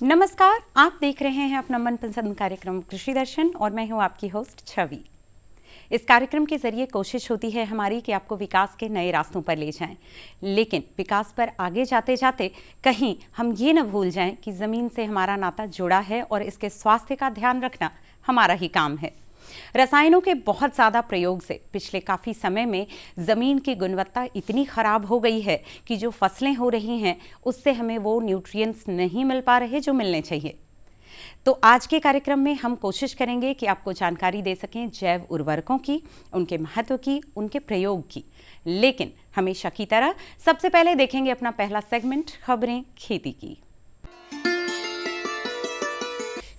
नमस्कार, आप देख रहे हैं अपना मनपसंद कार्यक्रम कृषि दर्शन और मैं हूं आपकी होस्ट छवि। इस कार्यक्रम के जरिए कोशिश होती है हमारी कि आपको विकास के नए रास्तों पर ले जाएं, लेकिन विकास पर आगे जाते जाते कहीं हम ये न भूल जाएं कि ज़मीन से हमारा नाता जुड़ा है और इसके स्वास्थ्य का ध्यान रखना हमारा ही काम है। रसायनों के बहुत ज़्यादा प्रयोग से पिछले काफ़ी समय में ज़मीन की गुणवत्ता इतनी ख़राब हो गई है कि जो फसलें हो रही हैं उससे हमें वो न्यूट्रिएंट्स नहीं मिल पा रहे जो मिलने चाहिए। तो आज के कार्यक्रम में हम कोशिश करेंगे कि आपको जानकारी दे सकें जैव उर्वरकों की, उनके महत्व की, उनके प्रयोग की। लेकिन हमेशा की तरह सबसे पहले देखेंगे अपना पहला सेगमेंट, खबरें खेती की।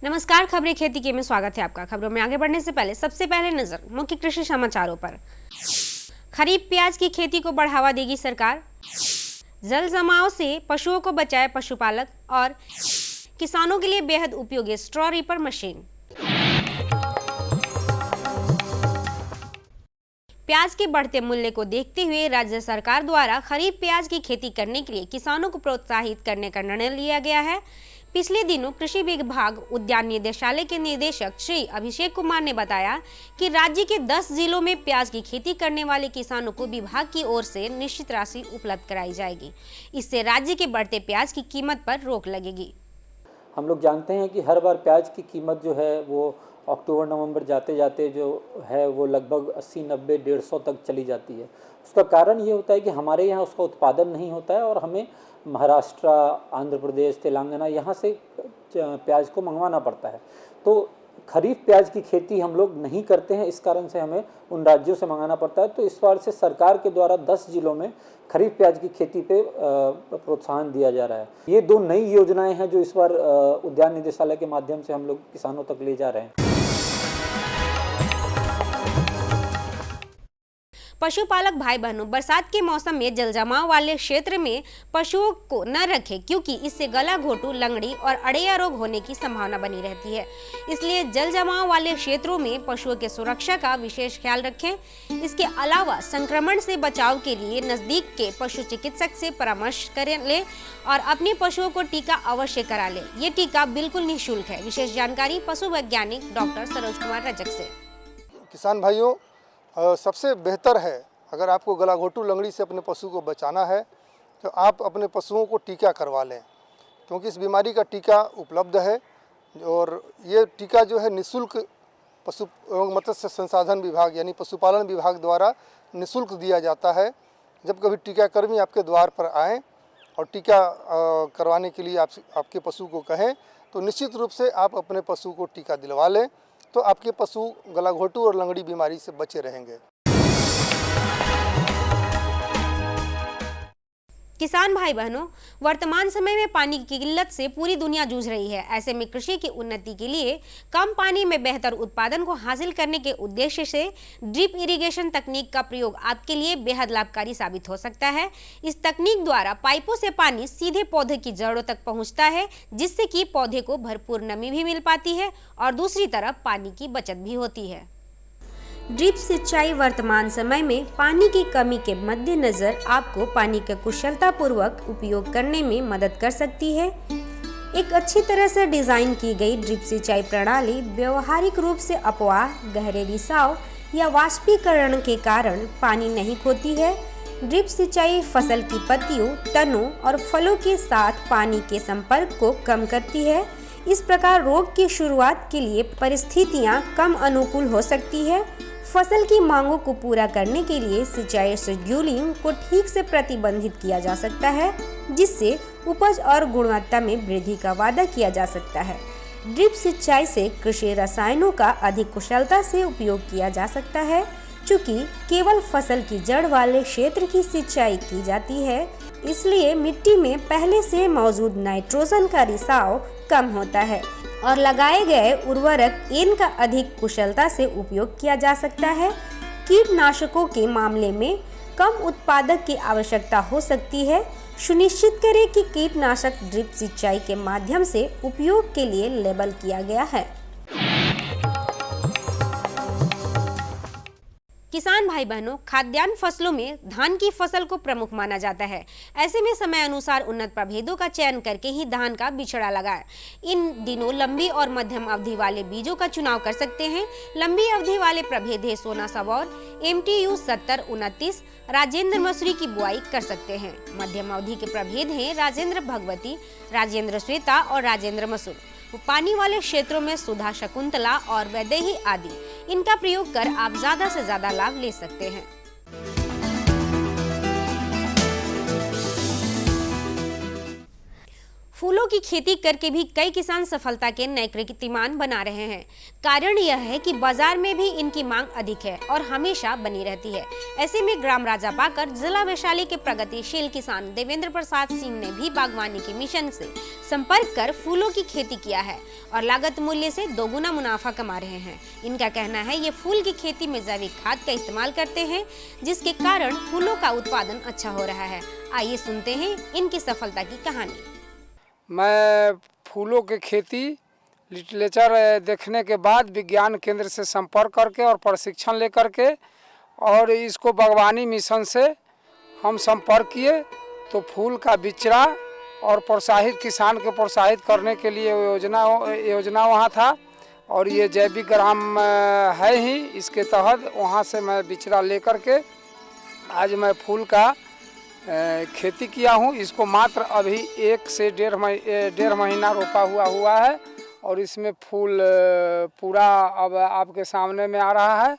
नमस्कार, खबरें खेती के में स्वागत है आपका। खबरों में आगे बढ़ने से पहले सबसे पहले नजर मुख्य कृषि समाचारों पर। खरीफ प्याज की खेती को बढ़ावा देगी सरकार। जल जमाव से पशुओं को बचाए पशुपालक और किसानों के लिए बेहद उपयोगी स्ट्रॉ रीपर मशीन। प्याज के बढ़ते मूल्य को देखते हुए राज्य सरकार द्वारा खरीफ प्याज की खेती करने के लिए किसानों को प्रोत्साहित करने का निर्णय लिया गया है। पिछले दिनों कृषि विभाग उद्यान निदेशालय के निदेशक श्री अभिषेक कुमार ने बताया कि राज्य के 10 जिलों में प्याज की खेती करने वाले किसानों को विभाग की ओर से निश्चित राशि उपलब्ध कराई जाएगी। इससे राज्य के बढ़ते प्याज की कीमत पर रोक लगेगी। हम लोग जानते हैं कि हर बार प्याज की कीमत जो है वो अक्टूबर नवंबर जाते जाते जो है वो लगभग 80, 90, 150 तक चली जाती है। उसका कारण ये होता है कि हमारे यहाँ उसका उत्पादन नहीं होता है और हमें महाराष्ट्र, आंध्र प्रदेश, तेलंगाना यहाँ से प्याज को मंगवाना पड़ता है। तो खरीफ प्याज की खेती हम लोग नहीं करते हैं, इस कारण से हमें उन राज्यों से मंगाना पड़ता है। तो इस बार से सरकार के द्वारा 10 जिलों में खरीफ प्याज की खेती पे प्रोत्साहन दिया जा रहा है। ये 2 नई योजनाएं हैं जो इस बार उद्यान निदेशालय के माध्यम से हम लोग किसानों तक ले जा रहे हैं। पशुपालक भाई बहनों, बरसात के मौसम में जल जमाव वाले क्षेत्र में पशुओं को न रखें, क्योंकि इससे गला घोटू, लंगड़ी और अड़ेया रोग होने की संभावना बनी रहती है। इसलिए जल जमाव वाले क्षेत्रों में पशुओं की सुरक्षा का विशेष ख्याल रखें। इसके अलावा संक्रमण से बचाव के लिए नजदीक के पशु चिकित्सक से परामर्श कर ले और अपने पशुओं को टीका अवश्य करा ले। ये टीका बिल्कुल निःशुल्क है। विशेष जानकारी पशु वैज्ञानिक डॉक्टर सरोज कुमार रजक से। किसान भाइयों, सबसे बेहतर है अगर आपको गला घोटू लंगड़ी से अपने पशु को बचाना है तो आप अपने पशुओं को टीका करवा लें, क्योंकि इस बीमारी का टीका उपलब्ध है और ये टीका जो है निःशुल्क पशु एवं मत्स्य संसाधन विभाग यानी पशुपालन विभाग द्वारा निःशुल्क दिया जाता है। जब कभी टीकाकर्मी आपके द्वार पर आएँ और टीका करवाने के लिए आपके पशु को कहें तो निश्चित रूप से आप अपने पशु को टीका दिलवा लें, तो आपके पशु गलाघोटू और लंगड़ी बीमारी से बचे रहेंगे। किसान भाई बहनों, वर्तमान समय में पानी की किल्लत से पूरी दुनिया जूझ रही है। ऐसे में कृषि की उन्नति के लिए कम पानी में बेहतर उत्पादन को हासिल करने के उद्देश्य से ड्रिप इरिगेशन तकनीक का प्रयोग आपके लिए बेहद लाभकारी साबित हो सकता है। इस तकनीक द्वारा पाइपों से पानी सीधे पौधे की जड़ों तक पहुंचता है, जिससे कि पौधे को भरपूर नमी भी मिल पाती है और दूसरी तरफ पानी की बचत भी होती है। ड्रिप सिंचाई वर्तमान समय में पानी की कमी के मद्देनजर आपको पानी का कुशलतापूर्वक उपयोग करने में मदद कर सकती है। एक अच्छी तरह से डिजाइन की गई ड्रिप सिंचाई प्रणाली व्यवहारिक रूप से अपवाह, गहरे रिसाव या वाष्पीकरण के कारण पानी नहीं खोती है। ड्रिप सिंचाई फसल की पत्तियों, तनों और फलों के साथ पानी के संपर्क को कम करती है। इस प्रकार रोग की शुरुआत के लिए परिस्थितियां कम अनुकूल हो सकती है। फसल की मांगों को पूरा करने के लिए सिंचाई शेड्यूलिंग को ठीक से प्रतिबंधित किया जा सकता है, जिससे उपज और गुणवत्ता में वृद्धि का वादा किया जा सकता है। ड्रिप सिंचाई से कृषि रसायनों का अधिक कुशलता से उपयोग किया जा सकता है। चूँकि केवल फसल की जड़ वाले क्षेत्र की सिंचाई की जाती है, इसलिए मिट्टी में पहले से मौजूद नाइट्रोजन का रिसाव कम होता है और लगाए गए उर्वरक इनका अधिक कुशलता से उपयोग किया जा सकता है। कीटनाशकों के मामले में कम उत्पादक की आवश्यकता हो सकती है। सुनिश्चित करें कि कीटनाशक ड्रिप सिंचाई के माध्यम से उपयोग के लिए लेबल किया गया है। किसान भाई बहनों, खाद्यान्न फसलों में धान की फसल को प्रमुख माना जाता है। ऐसे में समय अनुसार उन्नत प्रभेदों का चयन करके ही धान का बिछड़ा लगाएं। इन दिनों लंबी और मध्यम अवधि वाले बीजों का चुनाव कर सकते हैं। लंबी अवधि वाले प्रभेद है सोना सबौर, MTU 7029, राजेंद्र मसूरी की बुआई कर सकते हैं। मध्यम अवधि के प्रभेद हैं राजेंद्र भगवती, राजेंद्र श्वेता और राजेंद्र मसूर। पानी वाले क्षेत्रों में सुधा शकुंतला और वैदेही आदि, इनका प्रयोग कर आप ज्यादा से ज्यादा लाभ ले सकते हैं। फूलों की खेती करके भी कई किसान सफलता के नए कीर्तिमान बना रहे हैं। कारण यह है कि बाजार में भी इनकी मांग अधिक है और हमेशा बनी रहती है। ऐसे में ग्राम राजा पाकर जिला वैशाली के प्रगतिशील किसान देवेंद्र प्रसाद सिंह ने भी बागवानी के मिशन से संपर्क कर फूलों की खेती किया है और लागत मूल्य से दोगुना मुनाफा कमा रहे हैं। इनका कहना है ये फूल की खेती में जैविक खाद का इस्तेमाल करते हैं, जिसके कारण फूलों का उत्पादन अच्छा हो रहा है। आइए सुनते हैं इनकी सफलता की कहानी। मैं फूलों की खेती लिटरेचर देखने के बाद विज्ञान केंद्र से संपर्क करके और प्रशिक्षण लेकर के और इसको बागवानी मिशन से हम संपर्क किए तो फूल का बिचड़ा और प्रोत्साहित किसान को प्रोत्साहित करने के लिए योजना वहाँ था और ये जैविक ग्राम है ही, इसके तहत वहाँ से मैं बिचड़ा लेकर के आज मैं फूल का खेती किया हूँ। इसको मात्र अभी 1 से डेढ़ महीना रोपा हुआ है और इसमें फूल पूरा अब आपके सामने में आ रहा है।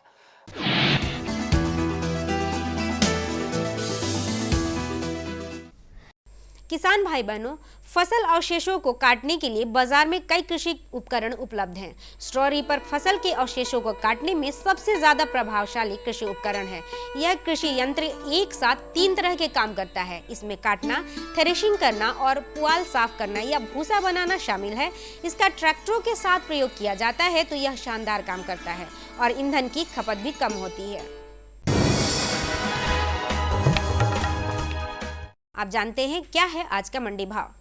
किसान भाई बहनों, फसल अवशेषों को काटने के लिए बाजार में कई कृषि उपकरण उपलब्ध हैं। स्ट्रॉ रीपर फसल के अवशेषों को काटने में सबसे ज्यादा प्रभावशाली कृषि उपकरण है। यह कृषि यंत्र एक साथ 3 तरह के काम करता है। इसमें काटना, थ्रेशिंग करना और पुआल साफ करना या भूसा बनाना शामिल है। इसका ट्रैक्टरों के साथ प्रयोग किया जाता है तो यह शानदार काम करता है और ईंधन की खपत भी कम होती है। आप जानते हैं क्या है आज का मंडी भाव।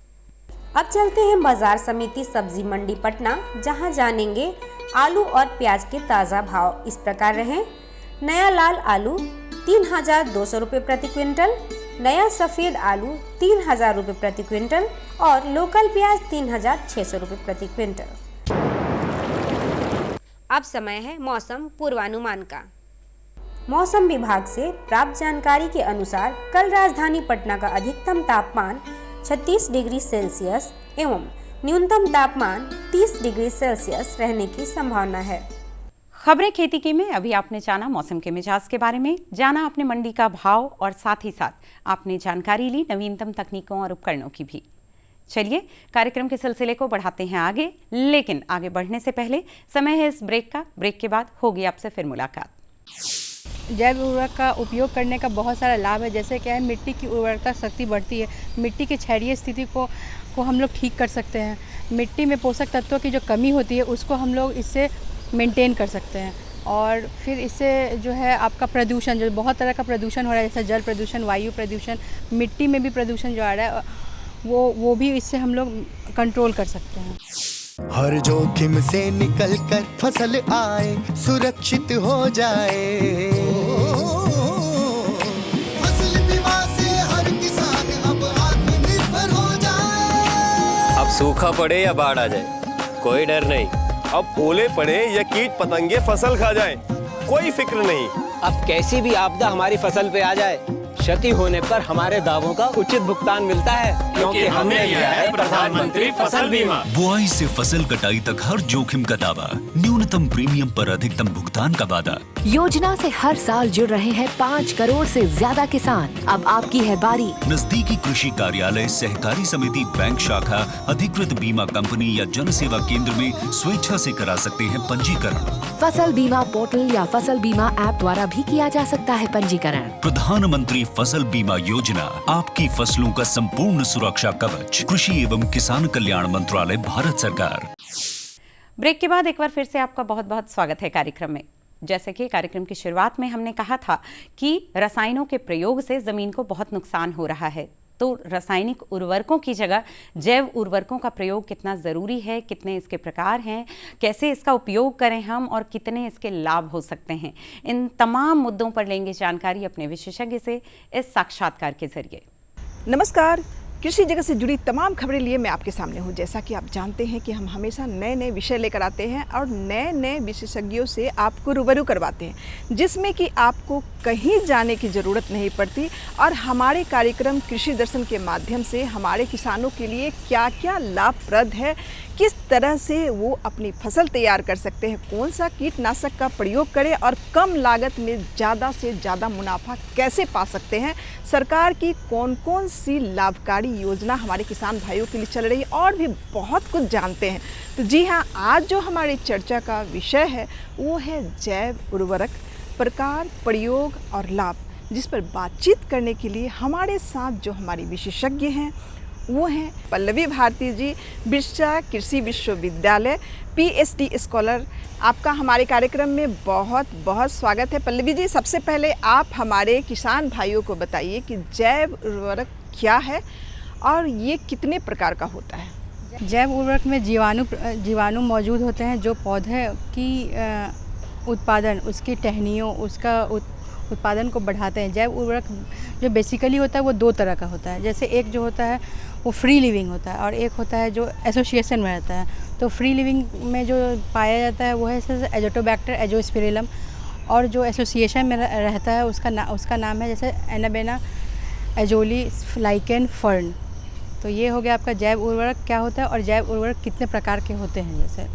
अब चलते हैं बाजार समिति सब्जी मंडी पटना, जहां जानेंगे आलू और प्याज के ताज़ा भाव। इस प्रकार रहे। नया लाल आलू 3,200 रुपये प्रति क्विंटल, नया सफ़ेद आलू 3,000 रुपये प्रति क्विंटल और लोकल प्याज 3,600 रुपये प्रति क्विंटल। अब समय है मौसम पूर्वानुमान का। मौसम विभाग से प्राप्त जानकारी के अनुसार कल राजधानी पटना का अधिकतम तापमान 36 डिग्री सेल्सियस एवं न्यूनतम तापमान 30 डिग्री सेल्सियस रहने की संभावना है। खबरें खेती की में अभी आपने जाना मौसम के मिजाज के बारे में, जाना आपने मंडी का भाव और साथ ही साथ आपने जानकारी ली नवीनतम तकनीकों और उपकरणों की भी। चलिए कार्यक्रम के सिलसिले को बढ़ाते हैं आगे, लेकिन आगे बढ़ने से पहले समय है इस ब्रेक का। ब्रेक के बाद होगी आपसे फिर मुलाकात। जैव उर्वरक का उपयोग करने का बहुत सारा लाभ है। जैसे क्या है, मिट्टी की उर्वरकता शक्ति बढ़ती है, मिट्टी की क्षारीय स्थिति को हम लोग ठीक कर सकते हैं। मिट्टी में पोषक तत्वों की जो कमी होती है उसको हम लोग इससे मेंटेन कर सकते हैं। और फिर इससे जो है आपका प्रदूषण, जो बहुत तरह का प्रदूषण हो रहा है, जैसे जल प्रदूषण, वायु प्रदूषण, मिट्टी में भी प्रदूषण जो आ रहा है वो भी इससे हम लोग कंट्रोल कर सकते हैं। हर जोखिम से निकल कर फसल आए, सुरक्षित हो जाए। फसल बीमा से हर किसान अब आत्मनिर्भर हो जाए। अब सूखा पड़े या बाढ़ आ जाए, कोई डर नहीं। अब ओले पड़े या कीट पतंगे फसल खा जाए, कोई फिक्र नहीं। अब कैसी भी आपदा हमारी फसल पे आ जाए, क्षति होने पर हमारे दावों का उचित भुगतान मिलता है, क्योंकि हमने लिया है प्रधानमंत्री फसल बीमा। बुआई से फसल कटाई तक हर जोखिम का दावा, न्यूनतम प्रीमियम पर अधिकतम भुगतान का वादा। योजना से हर साल जुड़ रहे हैं 5 करोड़ से ज्यादा किसान। अब आपकी है बारी। नजदीकी कृषि कार्यालय, सहकारी समिति, बैंक शाखा, अधिकृत बीमा कंपनी या जन सेवा केंद्र में स्वेच्छा से करा सकते हैं पंजीकरण। फसल बीमा पोर्टल या फसल बीमा ऐप द्वारा भी किया जा सकता है पंजीकरण। प्रधानमंत्री फसल बीमा योजना, आपकी फसलों का संपूर्ण सुरक्षा कवच। कृषि एवं किसान कल्याण मंत्रालय, भारत सरकार। ब्रेक के बाद एक बार फिर से आपका बहुत बहुत स्वागत है कार्यक्रम में। जैसे कि कार्यक्रम की शुरुआत में हमने कहा था कि रसायनों के प्रयोग से जमीन को बहुत नुकसान हो रहा है, तो रासायनिक उर्वरकों की जगह जैव उर्वरकों का प्रयोग कितना ज़रूरी है, कितने इसके प्रकार हैं, कैसे इसका उपयोग करें हम और कितने इसके लाभ हो सकते हैं, इन तमाम मुद्दों पर लेंगे जानकारी अपने विशेषज्ञ से इस साक्षात्कार के जरिए। नमस्कार, कृषि जगत से जुड़ी तमाम खबरें लिए मैं आपके सामने हूँ। जैसा कि आप जानते हैं कि हम हमेशा नए नए विषय लेकर आते हैं और नए नए विशेषज्ञों से आपको रूबरू करवाते हैं, जिसमें कि आपको कहीं जाने की ज़रूरत नहीं पड़ती और हमारे कार्यक्रम कृषि दर्शन के माध्यम से हमारे किसानों के लिए क्या क्या लाभप्रद है, किस तरह से वो अपनी फसल तैयार कर सकते हैं, कौन सा कीटनाशक का प्रयोग करें और कम लागत में ज़्यादा से ज़्यादा मुनाफा कैसे पा सकते हैं, सरकार की कौन कौन सी लाभकारी योजना हमारे किसान भाइयों के लिए चल रही है और भी बहुत कुछ जानते हैं। तो जी हाँ, आज जो हमारी चर्चा का विषय है वो है जैव उर्वरक, प्रकार, प्रयोग और लाभ, जिस पर बातचीत करने के लिए हमारे साथ जो हमारी विशेषज्ञ हैं वो हैं पल्लवी भारती जी, बिरसा कृषि विश्वविद्यालय PhD स्कॉलर। आपका हमारे कार्यक्रम में बहुत बहुत स्वागत है। पल्लवी जी, सबसे पहले आप हमारे किसान भाइयों को बताइए कि जैव उर्वरक क्या है और ये कितने प्रकार का होता है। जैव उर्वरक में जीवाणु मौजूद होते हैं जो पौधे की उत्पादन, उसकी टहनियों, उसका उत्पादन को बढ़ाते हैं। जैव उर्वरक जो बेसिकली होता है वो दो तरह का होता है। जैसे एक जो होता है वो फ्री लिविंग होता है और एक होता है जो एसोसिएशन में रहता है। तो फ्री लिविंग में जो पाया जाता है वो है जैसे एजोटोबैक्टर एजोस्पिरिलम, और जो एसोसिएशन में रहता है उसका नाम है जैसे एनाबेना एजोली लाइकेन फर्न। तो ये हो गया आपका जैव उर्वरक क्या होता है और जैव उर्वरक कितने प्रकार के होते हैं। जैसे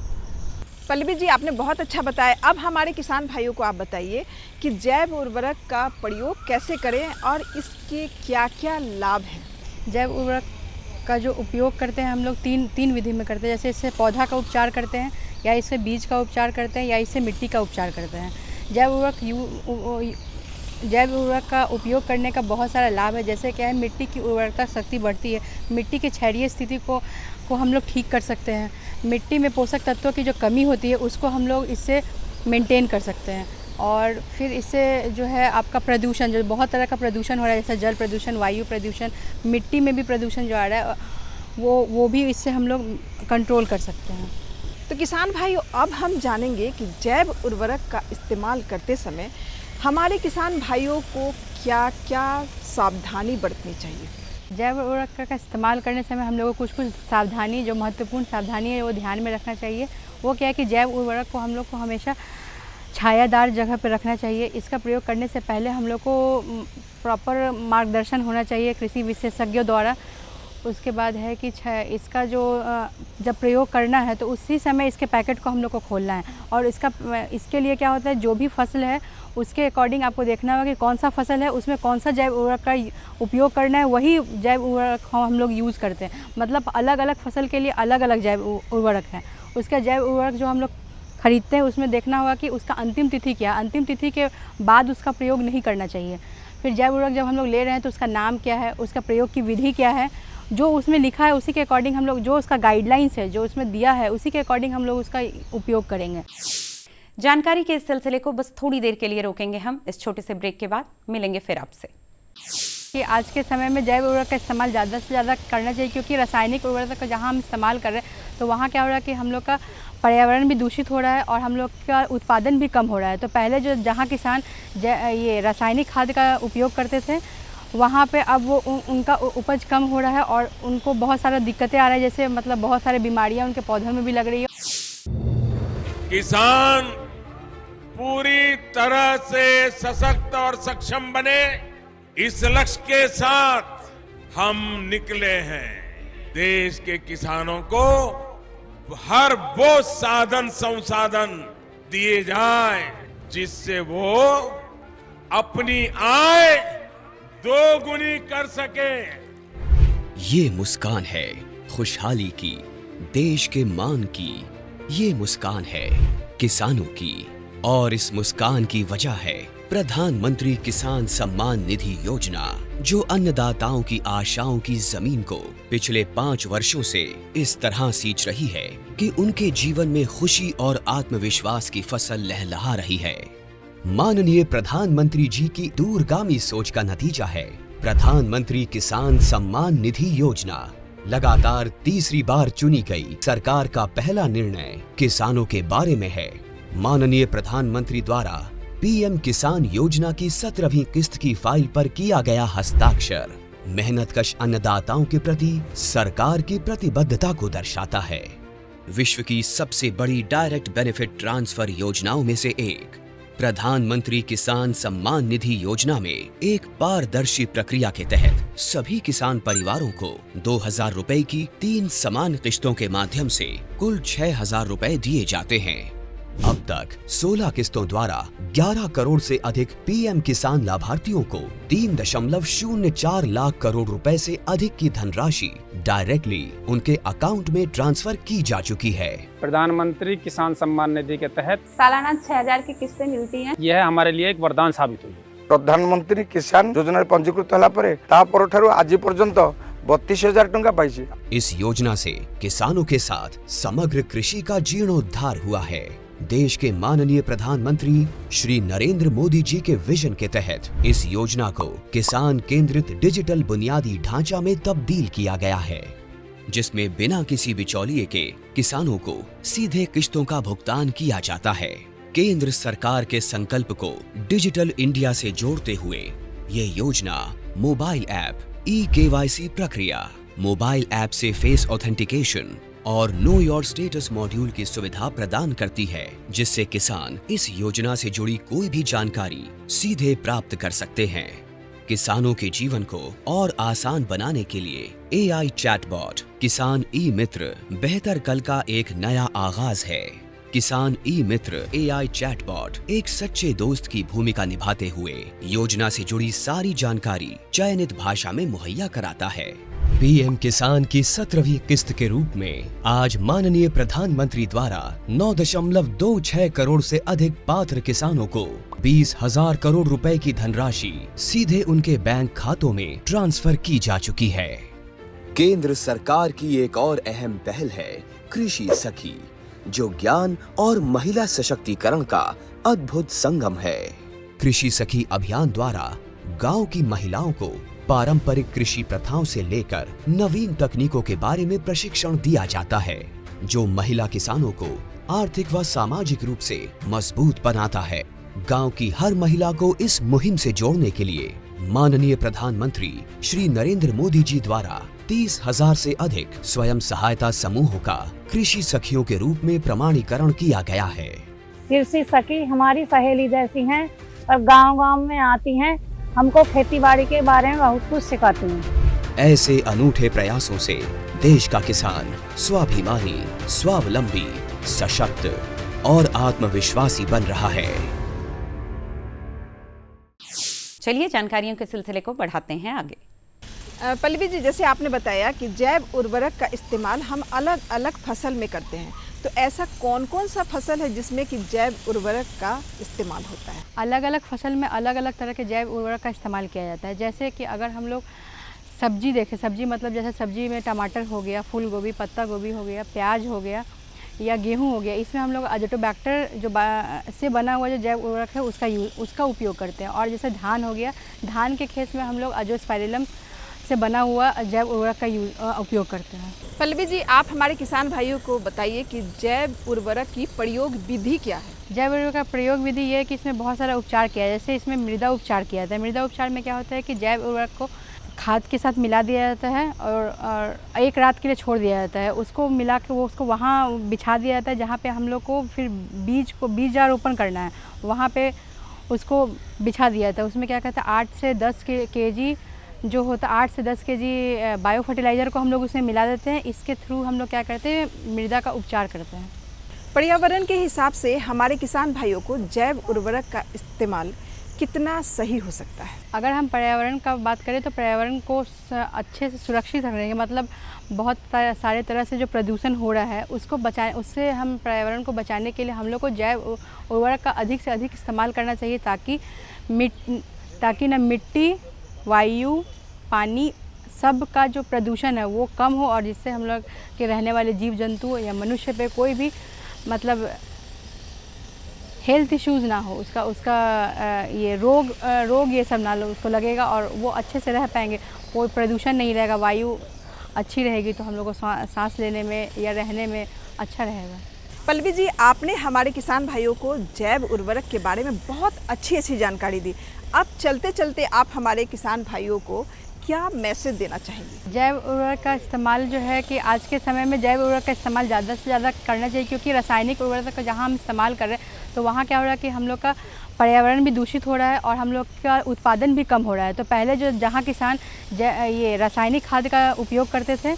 पल्लवी जी, आपने बहुत अच्छा बताया। अब हमारे किसान भाइयों को आप बताइए कि जैव उर्वरक का प्रयोग कैसे करें और इसके क्या क्या लाभ हैं। जैव उर्वरक का जो उपयोग करते हैं हम लोग तीन विधि में करते हैं। जैसे इससे पौधा का उपचार करते हैं, या इससे बीज का उपचार करते हैं, या इससे मिट्टी का उपचार करते हैं। जैव उर्वरक का उपयोग करने का बहुत सारा लाभ है। जैसे क्या है, मिट्टी की उर्वरता शक्ति बढ़ती है, मिट्टी की क्षारीय स्थिति को हम लोग ठीक कर सकते हैं। मिट्टी में पोषक तत्वों की जो कमी होती है उसको हम लोग इससे मेंटेन कर सकते हैं। और फिर इससे जो है आपका प्रदूषण, जो बहुत तरह का प्रदूषण हो रहा है, जैसे जल प्रदूषण, वायु प्रदूषण, मिट्टी में भी प्रदूषण जो आ रहा है वो भी इससे हम लोग कंट्रोल कर सकते हैं। तो किसान भाइयों, अब हम जानेंगे कि जैव उर्वरक का इस्तेमाल करते समय हमारे किसान भाइयों को क्या क्या सावधानी बरतनी चाहिए। जैव उर्वरक का इस्तेमाल करने समय हम लोगों को कुछ सावधानी, जो महत्वपूर्ण सावधानी है वो ध्यान में रखना चाहिए। वो क्या है कि जैव उर्वरक को हम लोग को हमेशा छायादार जगह पर रखना चाहिए। इसका प्रयोग करने से पहले हम लोग को प्रॉपर मार्गदर्शन होना चाहिए कृषि विशेषज्ञों द्वारा। उसके बाद है कि इसका जो जब प्रयोग करना है तो उसी समय इसके पैकेट को हम लोग को खोलना है। और इसके लिए क्या होता है, जो भी फसल है उसके अकॉर्डिंग आपको देखना होगा कि कौन सा फसल है, उसमें कौन सा जैव उर्वरक का उपयोग करना है, वही जैव उर्वरक हम लोग यूज़ करते हैं। मतलब अलग अलग फसल के लिए अलग अलग जैव उर्वरक है। उसका जैव उर्वरक जो हम लोग खरीदते हैं उसमें देखना होगा कि उसका अंतिम तिथि क्या है, अंतिम तिथि के बाद उसका प्रयोग नहीं करना चाहिए। फिर जैव उर्वरक जब हम लोग ले रहे हैं तो उसका नाम क्या है, उसका प्रयोग की विधि क्या है, जो उसमें लिखा है उसी के अकॉर्डिंग हम लोग, जो उसका गाइडलाइंस है जो उसमें दिया है उसी के अकॉर्डिंग हम लोग उसका उपयोग करेंगे। जानकारी के इस सिलसिले को बस थोड़ी देर के लिए रोकेंगे हम। इस छोटे से ब्रेक के बाद मिलेंगे फिर आपसे। कि आज के समय में जैव उर्वरक का इस्तेमाल ज़्यादा से ज़्यादा करना चाहिए, क्योंकि रासायनिक उर्वरक का जहाँ हम इस्तेमाल कर रहे हैं तो वहाँ क्या हो रहा है कि हम लोग का पर्यावरण भी दूषित हो रहा है और हम लोग का उत्पादन भी कम हो रहा है। तो पहले जो जहाँ किसान ये रासायनिक खाद का उपयोग करते थे वहाँ पे अब वो उनका उपज कम हो रहा है और उनको बहुत सारा दिक्कतें आ रही है, जैसे मतलब बहुत सारे बीमारियाँ उनके पौधों में भी लग रही है। किसान पूरी तरह से सशक्त और सक्षम बने, इस लक्ष्य के साथ हम निकले हैं। देश के किसानों को हर वो साधन संसाधन दिए जाए जिससे वो अपनी आय दोगुनी कर सके। ये मुस्कान है खुशहाली की, देश के मान की। ये मुस्कान है किसानों की, और इस मुस्कान की वजह है प्रधानमंत्री किसान सम्मान निधि योजना, जो अन्नदाताओं की आशाओं की जमीन को पिछले 5 वर्षों से इस तरह सींच रही है कि उनके जीवन में खुशी और आत्मविश्वास की फसल लहलहा रही है। माननीय प्रधानमंत्री जी की दूरगामी सोच का नतीजा है प्रधानमंत्री किसान सम्मान निधि योजना लगातार तीसरी बार चुनी गई सरकार का पहला निर्णय किसानों के बारे में है। माननीय प्रधानमंत्री द्वारा पीएम किसान योजना की 17वीं किस्त की फाइल पर किया गया हस्ताक्षर मेहनतकश अन्नदाताओं के प्रति सरकार की प्रतिबद्धता को दर्शाता है। विश्व की सबसे बड़ी डायरेक्ट बेनिफिट ट्रांसफर योजनाओं में से एक प्रधानमंत्री किसान सम्मान निधि योजना में एक पारदर्शी प्रक्रिया के तहत सभी किसान परिवारों को 2000 रुपए की 3 समान किस्तों के माध्यम से कुल 6000 रुपए दिए जाते हैं। अब तक 16 किस्तों द्वारा 11 करोड़ से अधिक पीएम किसान लाभार्थियों को 3.04 लाख करोड़ रुपए से अधिक की धनराशि डायरेक्टली उनके अकाउंट में ट्रांसफर की जा चुकी है। प्रधानमंत्री किसान सम्मान निधि के तहत सालाना 6000 की किस्तें मिलती हैं। यह हमारे लिए एक वरदान साबित हुई। प्रधानमंत्री किसान योजना पंजीकृत होला परे तापर ठारू आज पर्यंत 32,000 टंका पाइछि। इस योजना से किसानों के साथ समग्र कृषि का जीर्णोद्धार हुआ है। देश के माननीय प्रधानमंत्री श्री नरेंद्र मोदी जी के विजन के तहत इस योजना को किसान केंद्रित डिजिटल बुनियादी ढांचा में तब्दील किया गया है, जिसमें बिना किसी बिचौलिए के किसानों को सीधे किस्तों का भुगतान किया जाता है। केंद्र सरकार के संकल्प को डिजिटल इंडिया से जोड़ते हुए ये योजना मोबाइल ऐप, ई-KYC प्रक्रिया, मोबाइल ऐप से फेस ऑथेंटिकेशन और नो योर स्टेटस मॉड्यूल की सुविधा प्रदान करती है, जिससे किसान इस योजना से जुड़ी कोई भी जानकारी सीधे प्राप्त कर सकते हैं। किसानों के जीवन को और आसान बनाने के लिए AI चैटबॉट किसान ई-मित्र बेहतर कल का एक नया आगाज है। किसान ई-मित्र AI चैटबॉट एक सच्चे दोस्त की भूमिका निभाते हुए योजना से जुड़ी सारी जानकारी चयनित भाषा में मुहैया कराता है। पीएम किसान की 17वीं किस्त के रूप में आज माननीय प्रधानमंत्री द्वारा 9.26 करोड़ से अधिक पात्र किसानों को 20,000 करोड़ रुपए की धनराशि सीधे उनके बैंक खातों में ट्रांसफर की जा चुकी है। केंद्र सरकार की एक और अहम पहल है कृषि सखी, जो ज्ञान और महिला सशक्तिकरण का अद्भुत संगम है। कृषि सखी अभियान द्वारा गांव की महिलाओं को पारंपरिक कृषि प्रथाओं से लेकर नवीन तकनीकों के बारे में प्रशिक्षण दिया जाता है, जो महिला किसानों को आर्थिक व सामाजिक रूप से मजबूत बनाता है। गांव की हर महिला को इस मुहिम से जोड़ने के लिए माननीय प्रधानमंत्री श्री नरेंद्र मोदी जी द्वारा 30,000 से अधिक स्वयं सहायता समूहों का कृषि सखियों के रूप में प्रमाणीकरण किया गया है। कृषि सखी हमारी सहेली जैसी हैं और गांव-गांव में आती हैं, हमको खेतीबाड़ी के बारे में बहुत कुछ सिखाती हैं। ऐसे अनूठे प्रयासों से देश का किसान स्वाभिमानी, स्वावलंबी, सशक्त और आत्मविश्वासी बन रहा है। चलिए जानकारियों के सिलसिले को बढ़ाते हैं आगे। पल्लवी जी, जैसे आपने बताया कि जैव उर्वरक का इस्तेमाल हम अलग अलग फसल में करते हैं, तो ऐसा कौन कौन सा फसल है जिसमें कि जैव उर्वरक का इस्तेमाल होता है? अलग अलग फसल में अलग अलग तरह के जैव उर्वरक का इस्तेमाल किया जाता है। जैसे कि अगर हम लोग सब्जी देखें, सब्जी मतलब जैसे सब्जी में टमाटर हो गया, फूल गोभी, पत्ता गोभी हो गया, प्याज हो गया या गेहूँ हो गया, इसमें हम लोग अजोटोबैक्टर से बना हुआ जो जैव उर्वरक है उसका उपयोग करते हैं। और जैसे धान हो गया, धान के खेत में हम लोग अजोस्पाइरिलम से बना हुआ जैव उर्वरक का उपयोग करते हैं। पल्लवी जी, आप हमारे किसान भाइयों को बताइए कि जैव उर्वरक की प्रयोग विधि क्या है? जैव उर्वरक का प्रयोग विधि ये है कि इसमें बहुत सारा उपचार किया है। जैसे इसमें मृदा उपचार किया जाता है। मृदा उपचार में क्या होता है कि जैव उर्वरक को खाद के साथ मिला दिया जाता है और एक रात के लिए छोड़ दिया जाता है। उसको मिला के उसको वहाँ बिछा दिया जाता है जहाँ पे हम लोग को फिर बीज रोपण करना है, वहाँ पे उसको बिछा दिया जाता है। उसमें क्या कहते हैं 8 से 10 kg जो होता है 8 से 10 kg बायो फर्टिलाइज़र को हम लोग उसमें मिला देते हैं। इसके थ्रू हम लोग क्या करते हैं, मृदा का उपचार करते हैं। पर्यावरण के हिसाब से हमारे किसान भाइयों को जैव उर्वरक का इस्तेमाल कितना सही हो सकता है? अगर हम पर्यावरण का बात करें तो पर्यावरण को अच्छे से सुरक्षित रखने के मतलब बहुत सारे तरह से जो प्रदूषण हो रहा है उसको बचाए, उससे हम पर्यावरण को बचाने के लिए हम लोग को जैव उर्वरक का अधिक से अधिक इस्तेमाल करना चाहिए, ताकि न मिट्टी, वायु, पानी सब का जो प्रदूषण है वो कम हो और जिससे हम लोग के रहने वाले जीव जंतु या मनुष्य पे कोई भी मतलब हेल्थ इश्यूज़ ना हो, उसका ये रोग ये सब ना लो उसको लगेगा, और वो अच्छे से रह पाएंगे। कोई प्रदूषण नहीं रहेगा, वायु अच्छी रहेगी तो हम लोग को सांस लेने में या रहने में अच्छा रहेगा। पल्लवी जी, आपने हमारे किसान भाइयों को जैव उर्वरक के बारे में बहुत अच्छी जानकारी दी। अब चलते चलते आप हमारे किसान भाइयों को क्या मैसेज देना चाहेंगे? जैव उर्वरक का इस्तेमाल जो है कि आज के समय में जैव उर्वरक का इस्तेमाल ज़्यादा से ज़्यादा करना चाहिए, क्योंकि रासायनिक उर्वरक का जहाँ हम इस्तेमाल कर रहे हैं तो वहाँ क्या हो रहा है कि हम लोग का पर्यावरण भी दूषित हो रहा है और हम लोग का उत्पादन भी कम हो रहा है। तो पहले जो जहाँ किसान ये रासायनिक खाद का उपयोग करते थे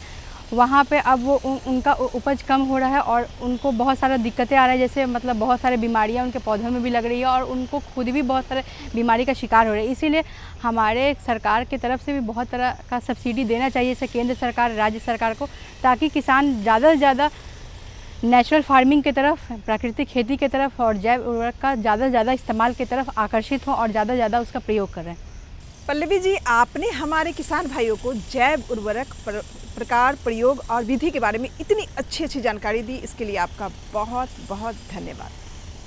वहाँ पे अब वो उनका उपज कम हो रहा है और उनको बहुत सारा दिक्कतें आ रही है, जैसे मतलब बहुत सारे बीमारियाँ उनके पौधों में भी लग रही है और उनको खुद भी बहुत सारे बीमारी का शिकार हो रहे हैं। इसीलिए हमारे सरकार की तरफ से भी बहुत तरह का सब्सिडी देना चाहिए, जैसे केंद्र सरकार, राज्य सरकार को, ताकि किसान ज़्यादा से ज़्यादा नेचुरल फार्मिंग की तरफ, प्राकृतिक खेती की तरफ और जैव उर्वरक का ज़्यादा से ज़्यादा इस्तेमाल की तरफ आकर्षित हों और ज़्यादा से ज़्यादा उसका प्रयोग करें। पल्लवी जी, आपने हमारे किसान भाइयों को जैव उर्वरक प्रकार, प्रयोग और विधि के बारे में इतनी अच्छी जानकारी दी, इसके लिए आपका बहुत बहुत धन्यवाद।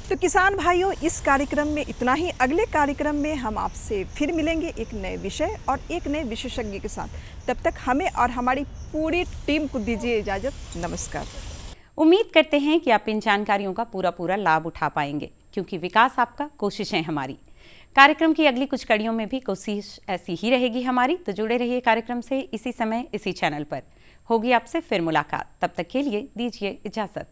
तो किसान भाइयों, इस कार्यक्रम में इतना ही। अगले कार्यक्रम में हम आपसे फिर मिलेंगे एक नए विषय और एक नए विशेषज्ञ के साथ। तब तक हमें और हमारी पूरी टीम को दीजिए इजाज़त। नमस्कार। उम्मीद करते हैं कि आप इन जानकारियों का पूरा लाभ उठा पाएंगे, क्योंकि विकास आपका, कोशिशें हमारी। कार्यक्रम की अगली कुछ कड़ियों में भी कोशिश ऐसी ही रहेगी हमारी, तो जुड़े रहिए कार्यक्रम से इसी समय इसी चैनल पर। होगी आपसे फिर मुलाकात, तब तक के लिए दीजिए इजाजत।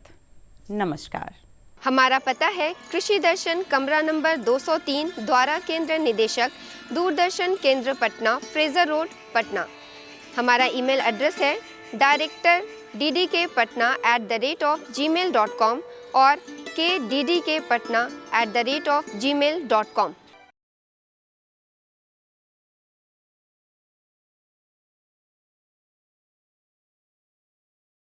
नमस्कार। हमारा पता है कृषि दर्शन, कमरा नंबर 203, द्वारा केंद्र निदेशक, दूरदर्शन केंद्र पटना, फ्रेजर रोड, पटना। हमारा ईमेल एड्रेस है director@ddkpatna@gmail.com और kddkpatna@gmail.com।